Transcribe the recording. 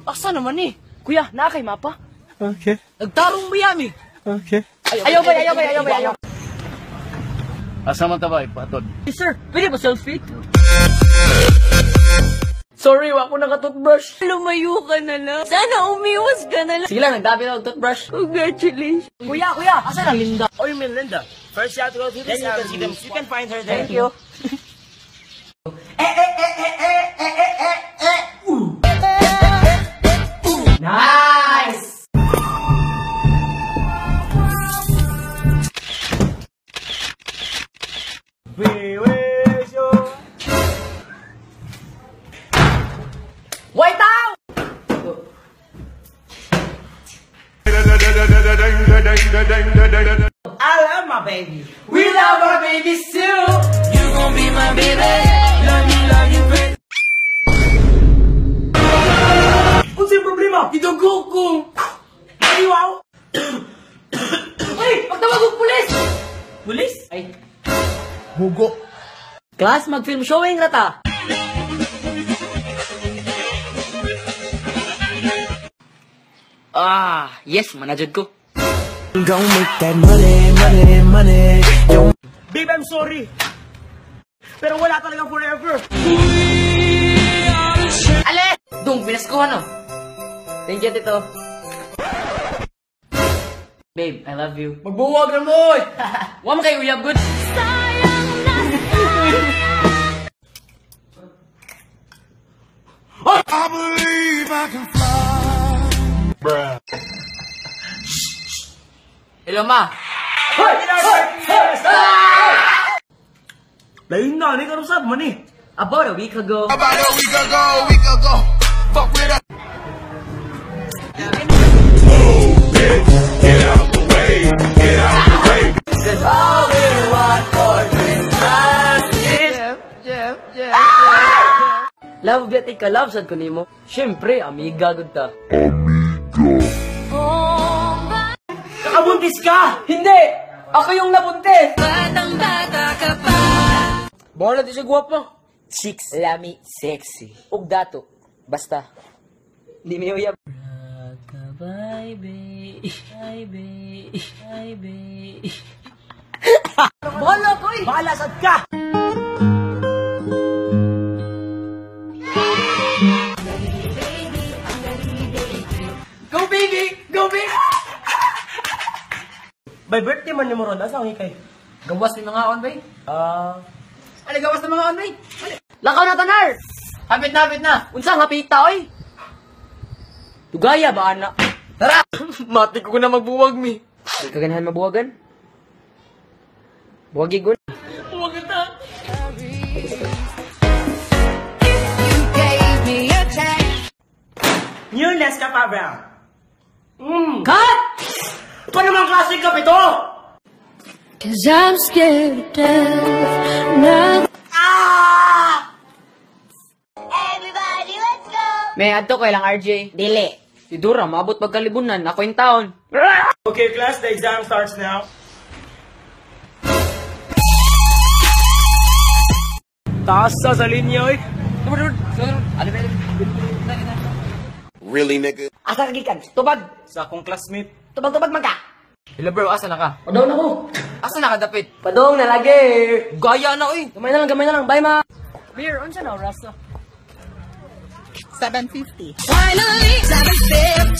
Asa naman eh? Kuya, nakay mapa? Okay. Nagtarong Miami. Okay. Ayaw ba? Asa man ta ba ipatod? Hey, sir, pwede ba selfie? Sorry, wako naka-toothbrush. Lumayo ka na lang. Sana umiwas ka na lang. Sige lang, nagdabi na toothbrush. Congratulations. Kuya, asa na Linda? Oh, you mean Linda? First you have to go through this avenue. You can find her there. Thank you. Nice! We wish you. White out! I love my baby. We love our babies too! You gon' be my baby. Love you, baby. What's your problema? Idugo ko! Aliwaw. Uy! Pagtawag ng pulis! Pulis? Ay, Hugo. class, mag-film showing rata. Yes, manajud ko. Gon' make that money. Babe, I'm sorry. Pero wala talagang forever. Ale! Dung, pinaskuhan no? Thank you, tito. Babe, I love you. Magbuwag na mo! Huwag mo kayo uyab, good? I believe I can fly. Bruh. Hello, ma. Lain na, ni karusap man eh. About a week ago. About a week ago. Fuck with us. Get out the way. Cause all we want for Christmas is... Love, biya ka love, sad ko nimo. Siyempre, amiga, good ta. Nakabuntis ka! Hindi! Ako yung nabuntis! Batang-bata ka pa. Bawal natin siya guwapa. Chicks, lami, sexy. Ug dato. Basta. Hindi may uyab. Bye, babe. Bahala ko eh! Bahala sad ka! Go, baby! Go, baby! By birthday man ni mo ron, asa ang hikay? Gawas ni mga on, babe. Ano gawas ng mga on, bay? Lakaw na, tanar! Hapit na! Unsang hapita, oy! Tugaya ba, anak? Tara! Matik ko na magbuwag, mi. Hindi ka ganahan mabuwagan? Buwagi ko. Buwagan na! You gave me a chance. New Nescafe Brown. Cut! Pa naman klaseng kape to? Cause I'm scared to death now. Everybody, let's go! May adto ko lang, RJ. Dili. Si Dura, maabot pagkalibunan. Ako yung taon. Okay, class, the exam starts now. Taas sa linya, oy. Really, nigga? Asa kagikan? Tubag. Sa akong classmate. Tubag man ka. Hello bro, asa na ka? Padong na ko. Asa na ka dapit? Padong na lagi. Gaya na oy. Gamay na lang. Bye, ma. Beer, unsa na, Rasta? Finally, 7:50.